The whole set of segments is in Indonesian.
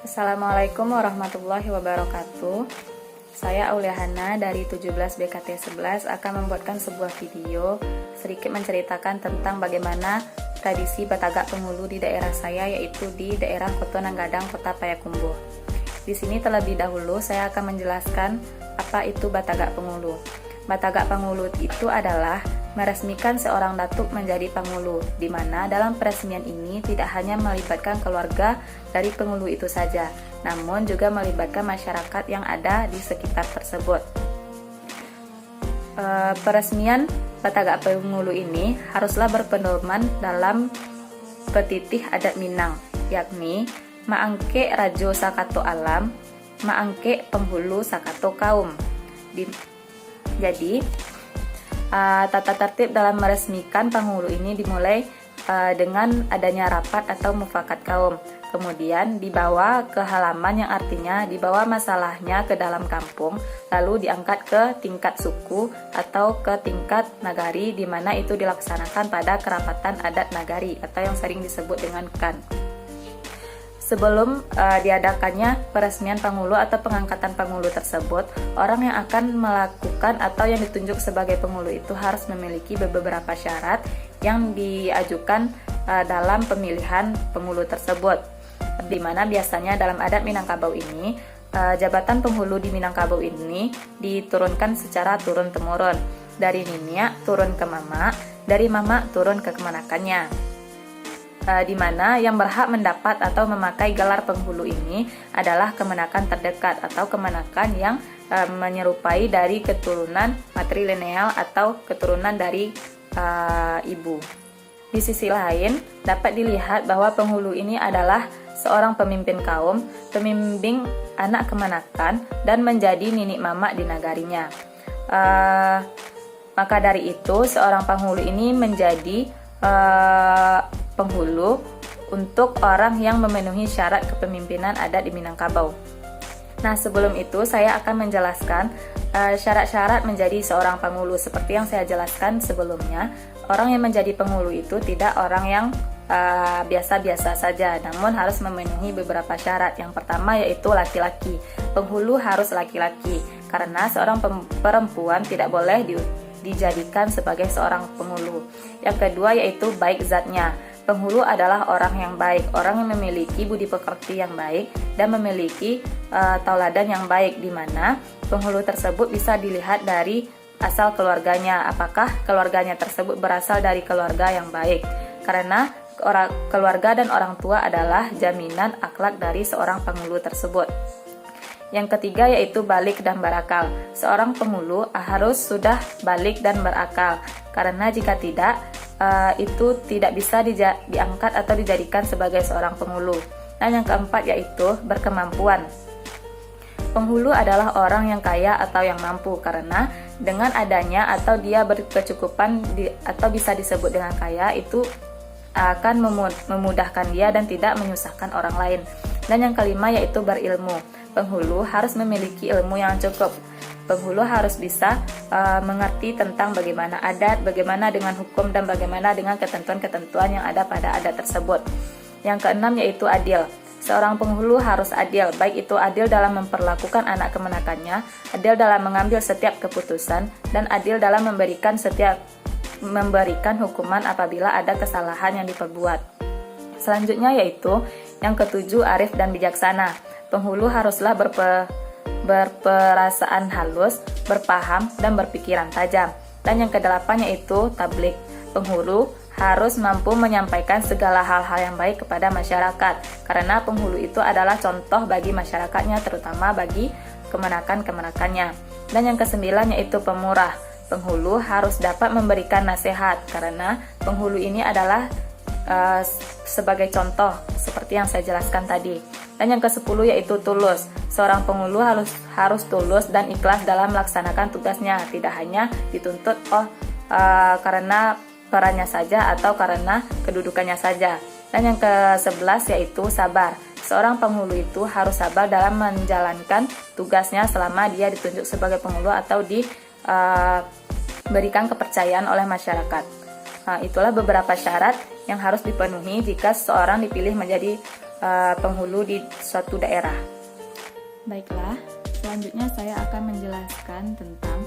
Assalamualaikum warahmatullahi wabarakatuh. Saya Aulia Hana dari 17 BKT 11 akan membuatkan sebuah video sedikit menceritakan tentang bagaimana tradisi Batagak Penghulu di daerah saya, yaitu di daerah Kotonanggadang, Kota Payakumbuh. Di sini terlebih dahulu saya akan menjelaskan apa itu Batagak Penghulu. Batagak Penghulu itu adalah meresmikan seorang datuk menjadi penghulu, di mana dalam peresmian ini tidak hanya melibatkan keluarga dari penghulu itu saja, namun juga melibatkan masyarakat yang ada di sekitar tersebut. Peresmian Batagak Penghulu ini haruslah berpedoman dalam petitih adat Minang, yakni Maangke Rajo Sakato Alam, Maangke Penghulu Sakato Kaum. Jadi, tata tertib dalam meresmikan penghulu ini dimulai dengan adanya rapat atau mufakat kaum. Kemudian dibawa ke halaman, yang artinya dibawa masalahnya ke dalam kampung, lalu diangkat ke tingkat suku atau ke tingkat nagari, di mana itu dilaksanakan pada kerapatan adat nagari atau yang sering disebut dengan KAN. Sebelum diadakannya peresmian penghulu atau pengangkatan penghulu tersebut, orang yang akan melakukan atau yang ditunjuk sebagai penghulu itu harus memiliki beberapa syarat yang diajukan dalam pemilihan penghulu tersebut. Di mana biasanya dalam adat Minangkabau ini, jabatan penghulu di Minangkabau ini diturunkan secara turun-temurun. Dari niniak turun ke mama, dari mama turun ke kemanakannya. Di mana yang berhak mendapat atau memakai gelar penghulu ini adalah kemenakan terdekat atau kemenakan yang menyerupai dari keturunan matrilineal atau keturunan dari ibu. Di sisi lain, dapat dilihat bahwa penghulu ini adalah seorang pemimpin kaum, pembimbing anak kemenakan, dan menjadi ninik mama di nagarinya. Maka dari itu, seorang penghulu ini menjadi penghulu untuk orang yang memenuhi syarat kepemimpinan adat di Minangkabau. Nah, sebelum itu saya akan menjelaskan syarat-syarat menjadi seorang penghulu. Seperti yang saya jelaskan sebelumnya, orang yang menjadi penghulu itu tidak orang yang biasa-biasa saja, namun harus memenuhi beberapa syarat. Yang pertama yaitu laki-laki. Penghulu harus laki-laki, karena seorang perempuan tidak boleh dijadikan sebagai seorang penghulu. Yang kedua yaitu baik zatnya. Penghulu adalah orang yang baik, orang yang memiliki budi pekerti yang baik dan memiliki tauladan yang baik, di mana penghulu tersebut bisa dilihat dari asal keluarganya, apakah keluarganya tersebut berasal dari keluarga yang baik, karena keluarga dan orang tua adalah jaminan akhlak dari seorang penghulu tersebut. Yang ketiga yaitu balik dan berakal. Seorang penghulu harus sudah balik dan berakal, karena jika tidak, itu tidak bisa diangkat atau dijadikan sebagai seorang penghulu. Dan yang keempat yaitu berkemampuan. Penghulu adalah orang yang kaya atau yang mampu, karena dengan adanya atau dia berkecukupan atau bisa disebut dengan kaya, itu akan memudahkan dia dan tidak menyusahkan orang lain. Dan yang kelima yaitu berilmu. Penghulu harus memiliki ilmu yang cukup. Penghulu harus bisa mengerti tentang bagaimana adat, bagaimana dengan hukum, dan bagaimana dengan ketentuan-ketentuan yang ada pada adat tersebut. Yang keenam yaitu adil. Seorang penghulu harus adil, baik itu adil dalam memperlakukan anak kemenakannya, adil dalam mengambil setiap keputusan, dan adil dalam memberikan hukuman apabila ada kesalahan yang diperbuat. Selanjutnya yaitu yang ketujuh, arif dan bijaksana. Penghulu haruslah berperasaan halus, berpaham, dan berpikiran tajam. Dan yang kedelapan yaitu tablik. Penghulu harus mampu menyampaikan segala hal-hal yang baik kepada masyarakat, karena penghulu itu adalah contoh bagi masyarakatnya, terutama bagi kemenakan-kemenakannya. Dan yang kesembilan yaitu pemurah. Penghulu harus dapat memberikan nasihat, karena penghulu ini adalah sebagai contoh seperti yang saya jelaskan tadi. Dan yang ke-10 yaitu tulus. Seorang penghulu harus tulus dan ikhlas dalam melaksanakan tugasnya, tidak hanya dituntut karena perannya saja atau karena kedudukannya saja. Dan yang ke-11 yaitu sabar. Seorang penghulu itu harus sabar dalam menjalankan tugasnya selama dia ditunjuk sebagai penghulu atau diberikan kepercayaan oleh masyarakat. Itulah beberapa syarat yang harus dipenuhi jika seseorang dipilih menjadi penghulu di suatu daerah. Baiklah, selanjutnya saya akan menjelaskan tentang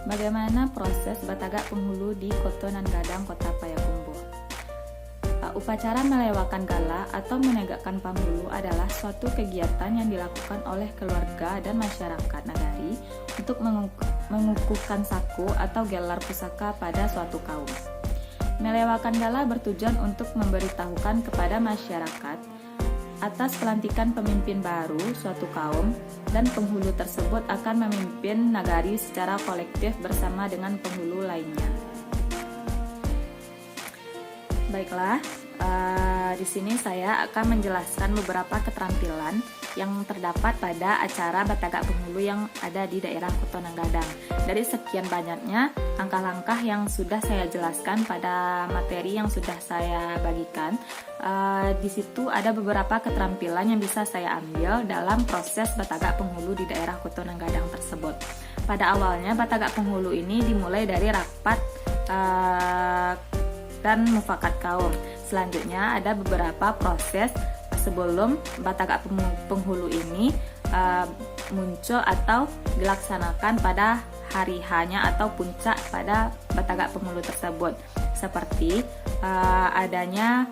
bagaimana proses batagak penghulu di Koto Nangadang, Kota Payakumbuh. Upacara melewakan gala atau menegakkan penghulu adalah suatu kegiatan yang dilakukan oleh keluarga dan masyarakat nagari untuk mengukuhkan saku atau gelar pusaka pada suatu kaum. Melewakan gala bertujuan untuk memberitahukan kepada masyarakat atas pelantikan pemimpin baru suatu kaum, dan penghulu tersebut akan memimpin nagari secara kolektif bersama dengan penghulu lainnya. Baiklah, di sini saya akan menjelaskan beberapa keterampilan yang terdapat pada acara batagak penghulu yang ada di daerah Koto Nangadang. Dari sekian banyaknya langkah-langkah yang sudah saya jelaskan pada materi yang sudah saya bagikan, di situ ada beberapa keterampilan yang bisa saya ambil dalam proses batagak penghulu di daerah Koto Nangadang tersebut. Pada awalnya batagak penghulu ini dimulai dari rapat dan mufakat kaum. Selanjutnya ada beberapa proses sebelum batagak penghulu ini muncul atau dilaksanakan pada hari hanya atau puncak pada batagak penghulu tersebut, seperti adanya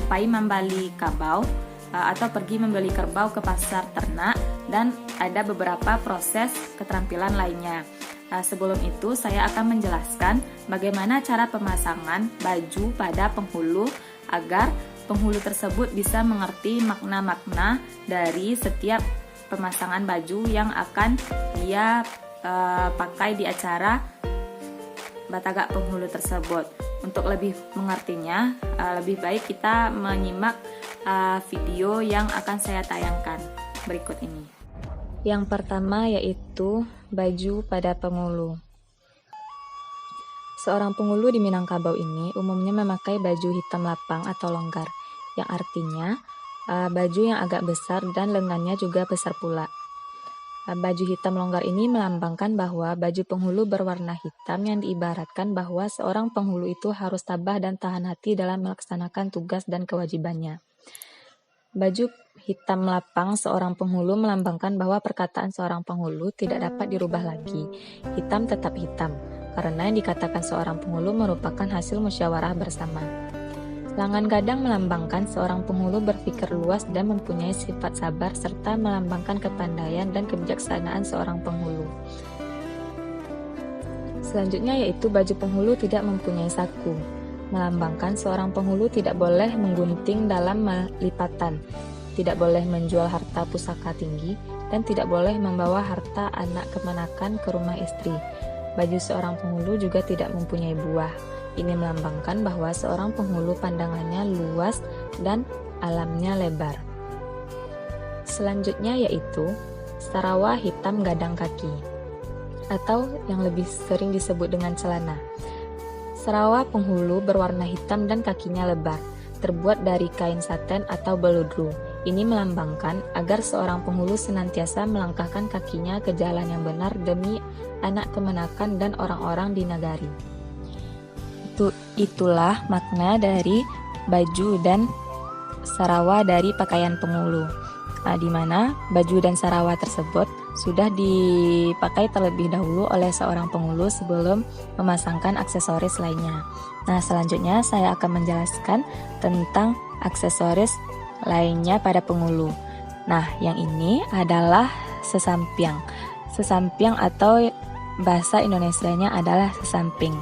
pai membali kabau atau pergi membeli kerbau ke pasar ternak, dan ada beberapa proses keterampilan lainnya. Sebelum itu saya akan menjelaskan bagaimana cara pemasangan baju pada penghulu agar penghulu tersebut bisa mengerti makna-makna dari setiap pemasangan baju yang akan dia pakai di acara batagak penghulu tersebut. Untuk lebih mengertinya, lebih baik kita menyimak video yang akan saya tayangkan berikut ini. Yang pertama yaitu baju pada penghulu. Seorang penghulu di Minangkabau ini umumnya memakai baju hitam lapang atau longgar, yang artinya baju yang agak besar dan lengannya juga besar pula. Baju hitam longgar ini melambangkan bahwa baju penghulu berwarna hitam yang diibaratkan bahwa seorang penghulu itu harus tabah dan tahan hati dalam melaksanakan tugas dan kewajibannya. Baju hitam lapang seorang penghulu melambangkan bahwa perkataan seorang penghulu tidak dapat dirubah lagi. Hitam tetap hitam, karena yang dikatakan seorang penghulu merupakan hasil musyawarah bersama. Lengan gadang melambangkan seorang penghulu berpikir luas dan mempunyai sifat sabar, serta melambangkan kepandaian dan kebijaksanaan seorang penghulu. Selanjutnya yaitu baju penghulu tidak mempunyai saku, melambangkan seorang penghulu tidak boleh menggunting dalam lipatan, tidak boleh menjual harta pusaka tinggi, dan tidak boleh membawa harta anak kemenakan ke rumah istri. Baju seorang penghulu juga tidak mempunyai buah. Ini melambangkan bahwa seorang penghulu pandangannya luas dan alamnya lebar. Selanjutnya yaitu sarawa hitam gadang kaki, atau yang lebih sering disebut dengan celana. Sarawa penghulu berwarna hitam dan kakinya lebar, terbuat dari kain saten atau beludru. Ini melambangkan agar seorang penghulu senantiasa melangkahkan kakinya ke jalan yang benar demi anak kemenakan dan orang-orang di nagari. Itulah makna dari baju dan sarawa dari pakaian penghulu, di mana baju dan sarawa tersebut sudah dipakai terlebih dahulu oleh seorang penghulu sebelum memasangkan aksesoris lainnya. Nah, selanjutnya saya akan menjelaskan tentang aksesoris lainnya pada penghulu. Nah, yang ini adalah sesampiang. Sesampiang atau bahasa Indonesianya adalah sesamping.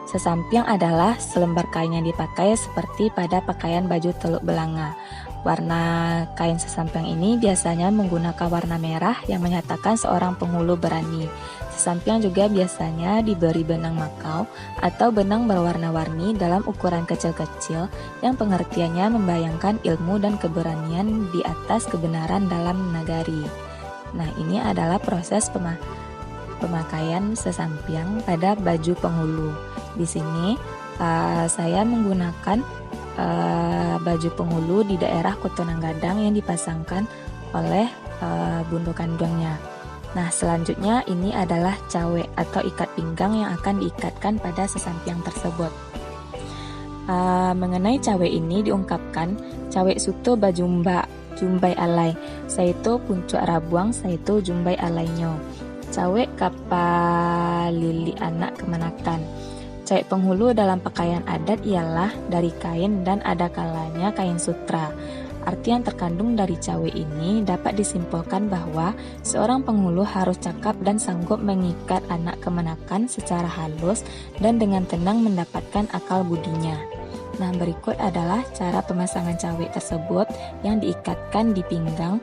Sesampiang adalah selembar kain yang dipakai seperti pada pakaian baju teluk belanga. Warna kain sesampiang ini biasanya menggunakan warna merah yang menyatakan seorang penghulu berani. Sesampiang juga biasanya diberi benang makau atau benang berwarna-warni dalam ukuran kecil-kecil yang pengertiannya membayangkan ilmu dan keberanian di atas kebenaran dalam nagari. Nah, ini adalah proses pemakaian sesampiang pada baju penghulu. Di sini saya menggunakan baju penghulu di daerah Koto Nangadang yang dipasangkan oleh Bundo Kandungnya. Nah, selanjutnya ini adalah cawe atau ikat pinggang yang akan diikatkan pada sesampiang tersebut. Mengenai cawe ini diungkapkan, cawe suto bajumba, jumbai alai, saito puncuk rabuang, saito jumbai alainyo. Cawe kapalili anak kemanakan. Cawe penghulu dalam pakaian adat ialah dari kain dan ada kalanya kain sutra. Arti yang terkandung dari cawe ini dapat disimpulkan bahwa seorang penghulu harus cakap dan sanggup mengikat anak kemenakan secara halus dan dengan tenang mendapatkan akal budinya. Nah, berikut adalah cara pemasangan cawe tersebut yang diikatkan di pinggang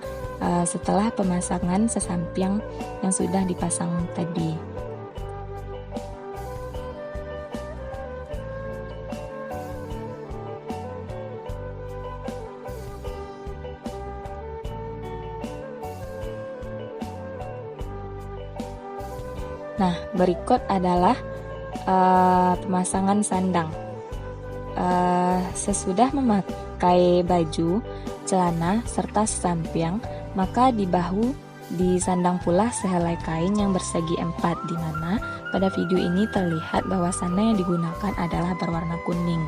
setelah pemasangan sesampiang yang sudah dipasang tadi. Nah, berikut adalah pemasangan sandang. Sesudah memakai baju, celana, serta sesampiang, maka di bahu disandang pula sehelai kain yang bersegi 4, di mana pada video ini terlihat bahwa sandang yang digunakan adalah berwarna kuning.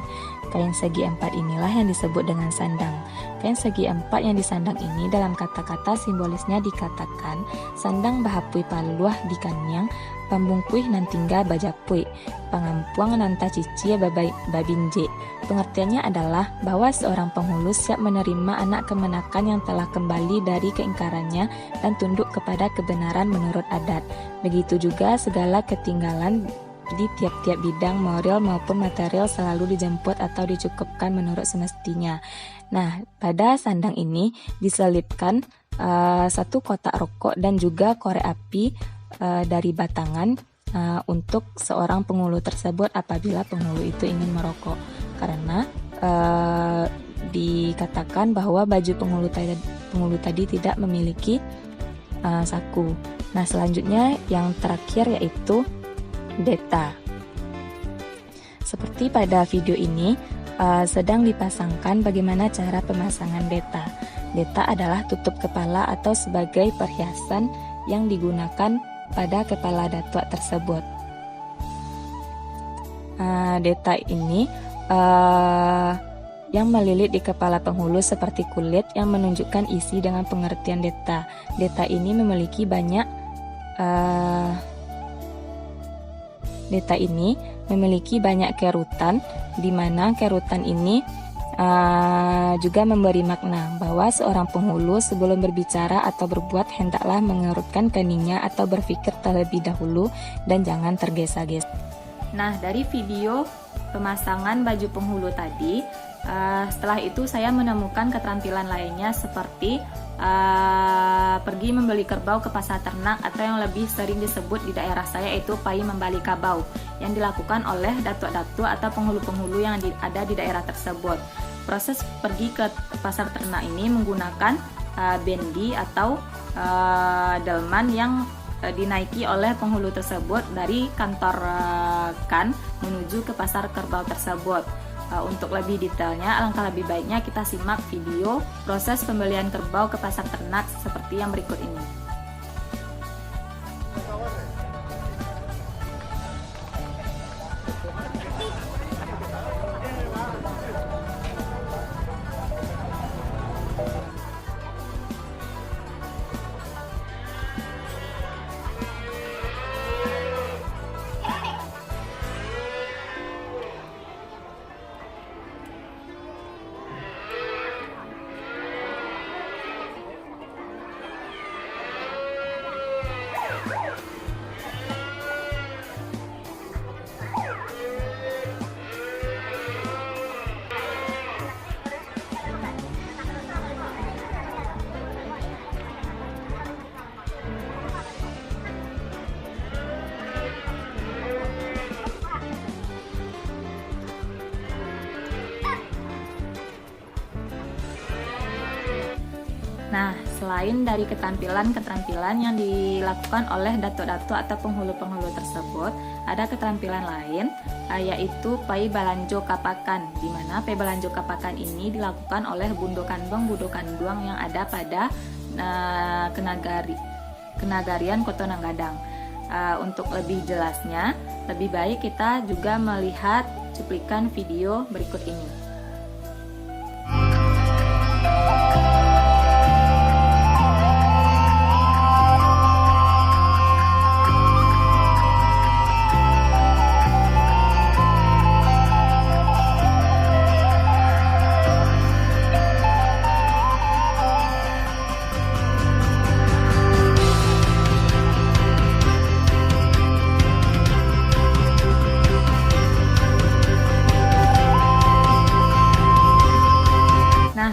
Kain segi 4 inilah yang disebut dengan sandang. Kain segi 4 yang disandang ini dalam kata-kata simbolisnya dikatakan sandang bahapui paluah di kanyang, pambungkuih nantingga bajapui, pangampuang nanta cici babinje. Pengertiannya adalah bahwa seorang penghulu siap menerima anak kemenakan yang telah kembali dari keingkarannya dan tunduk kepada kebenaran menurut adat. Begitu juga segala ketinggalan di tiap-tiap bidang moral maupun material selalu dijemput atau dicukupkan menurut semestinya. Nah, pada sandang ini diselipkan satu kotak rokok dan juga korek api dari batangan untuk seorang penghulu tersebut apabila penghulu itu ingin merokok, karena dikatakan bahwa baju penghulu tadi tidak memiliki saku. Nah, selanjutnya yang terakhir yaitu deta. Seperti pada video ini sedang dipasangkan bagaimana cara pemasangan deta. Deta adalah tutup kepala atau sebagai perhiasan yang digunakan pada kepala datuk tersebut. Deta ini yang melilit di kepala penghulu seperti kulit yang menunjukkan isi dengan pengertian deta. Deta ini memiliki banyak kerutan, di mana kerutan ini juga memberi makna bahwa seorang penghulu sebelum berbicara atau berbuat hendaklah mengerutkan keningnya atau berpikir terlebih dahulu dan jangan tergesa-gesa. Nah, dari video pemasangan baju penghulu tadi, setelah itu saya menemukan keterampilan lainnya seperti pergi membeli kerbau ke pasar ternak, atau yang lebih sering disebut di daerah saya itu pai membali kabau, yang dilakukan oleh datuk-datuk atau penghulu-penghulu yang ada di daerah tersebut. Proses pergi ke pasar ternak ini menggunakan bendi atau delman yang dinaiki oleh penghulu tersebut dari kantor kan menuju ke pasar kerbau tersebut. Untuk lebih detailnya, alangkah lebih baiknya kita simak video proses pembelian kerbau ke pasar ternak seperti yang berikut ini. Nah, selain dari keterampilan yang dilakukan oleh datuk-datuk atau penghulu-penghulu tersebut, ada keterampilan lain yaitu pai balanjo kapakan, di mana pai balanjo kapakan ini dilakukan oleh bundo kanduang yang ada pada kenagarian Kota Nanggadang. Untuk lebih jelasnya, lebih baik kita juga melihat cuplikan video berikut ini.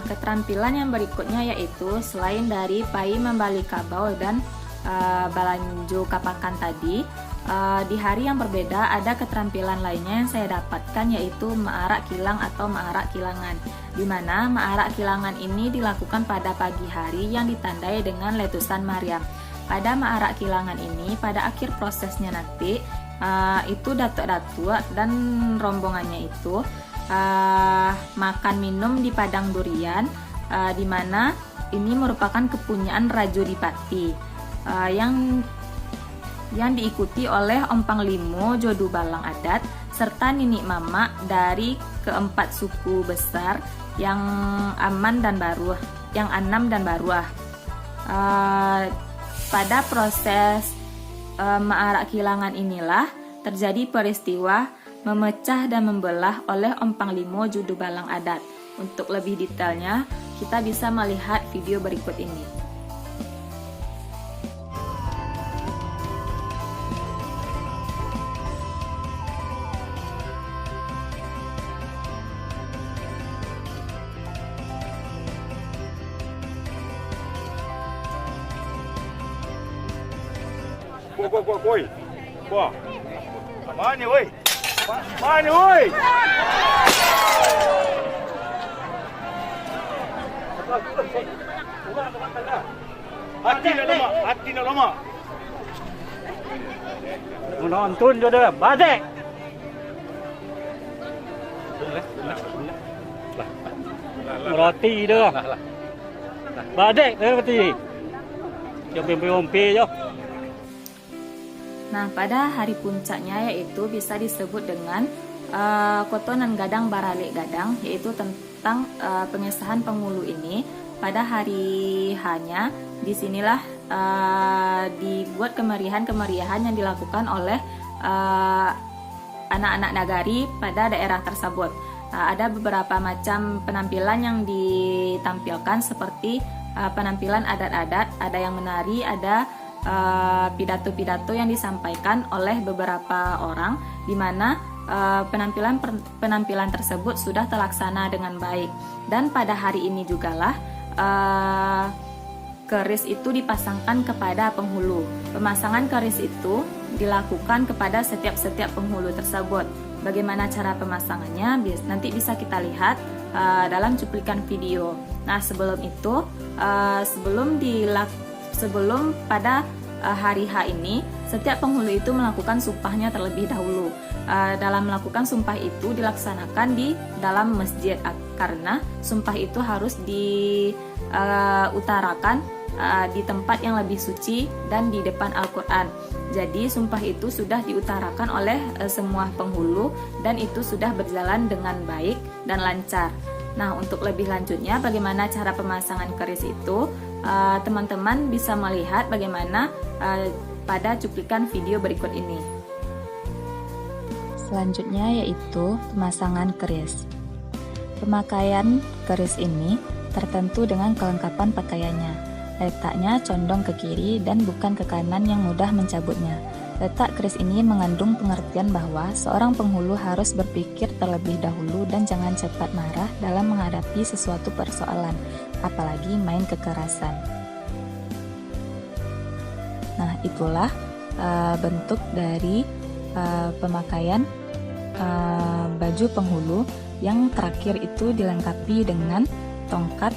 Keterampilan yang berikutnya yaitu selain dari pai membali kabau dan balanju kapakan tadi, di hari yang berbeda ada keterampilan lainnya yang saya dapatkan yaitu maarak kilang atau maarak kilangan, di mana maarak kilangan ini dilakukan pada pagi hari yang ditandai dengan letusan Maryam. Pada maarak kilangan ini pada akhir prosesnya nanti itu datuk-datuk dan rombongannya itu makan minum di padang durian, di mana ini merupakan kepunyaan Raja Dipati yang diikuti oleh Ompang Limo Jodu Balang Adat serta Ninik Mama dari keempat suku besar yang Anam dan Baruah. Pada proses maarak kilangan inilah terjadi peristiwa memecah dan membelah oleh Ompang Limo Jodu Balang Adat. Untuk lebih detailnya, kita bisa melihat video berikut ini. Woi. Wah. Mana woi? Mana woi? Hati nak lama. Menonton je dah. Badek. Roti dah. Badek roti. Jom-jom je. Nah, pada hari puncaknya yaitu bisa disebut dengan Kotonan Gadang Baralik Gadang, yaitu tentang pengesahan penghulu ini. Pada hari hanya disinilah dibuat kemeriahan yang dilakukan oleh anak-anak nagari pada daerah tersebut. Ada beberapa macam penampilan yang ditampilkan seperti penampilan adat-adat, ada yang menari, ada pidato-pidato yang disampaikan oleh beberapa orang, di mana penampilan tersebut sudah terlaksana dengan baik. Dan pada hari ini jugalah keris itu dipasangkan kepada penghulu. Pemasangan keris itu dilakukan kepada setiap penghulu tersebut. Bagaimana cara pemasangannya nanti bisa kita lihat dalam cuplikan video. Nah, sebelum itu sebelum pada hari H ini, setiap penghulu itu melakukan sumpahnya terlebih dahulu. Dalam melakukan sumpah itu dilaksanakan di dalam masjid, karena sumpah itu harus diutarakan di tempat yang lebih suci dan di depan Al-Quran. Jadi sumpah itu sudah diutarakan oleh semua penghulu dan itu sudah berjalan dengan baik dan lancar. Nah, untuk lebih lanjutnya bagaimana cara pemasangan keris itu, teman-teman bisa melihat bagaimana pada cuplikan video berikut ini. Selanjutnya yaitu pemasangan keris. Pemakaian keris ini tertentu dengan kelengkapan pakaiannya. Letaknya condong ke kiri dan bukan ke kanan yang mudah mencabutnya. Letak keris ini mengandung pengertian bahwa seorang penghulu harus berpikir terlebih dahulu dan jangan cepat marah dalam menghadapi sesuatu persoalan, apalagi main kekerasan. Nah, itulah bentuk dari pemakaian baju penghulu yang terakhir itu dilengkapi dengan tongkat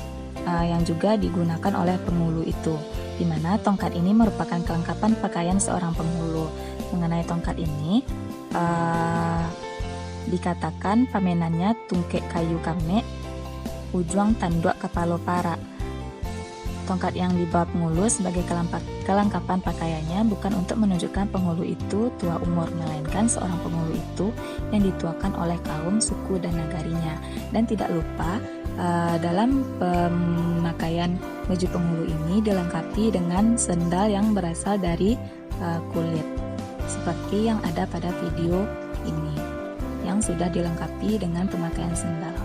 yang juga digunakan oleh penghulu itu, di mana tongkat ini merupakan kelengkapan pakaian seorang penghulu. Mengenai tongkat ini dikatakan pamenannya tungkek kayu kamek, ujuang tanduk kapalo para. Tongkat yang dibawa penghulu sebagai kelengkapan pakaiannya bukan untuk menunjukkan penghulu itu tua umur, melainkan seorang penghulu itu yang dituakan oleh kaum, suku, dan nagarinya. Dan tidak lupa, dalam pemakaian baju penghulu ini dilengkapi dengan sendal yang berasal dari kulit, seperti yang ada pada video ini, yang sudah dilengkapi dengan pemakaian sendal.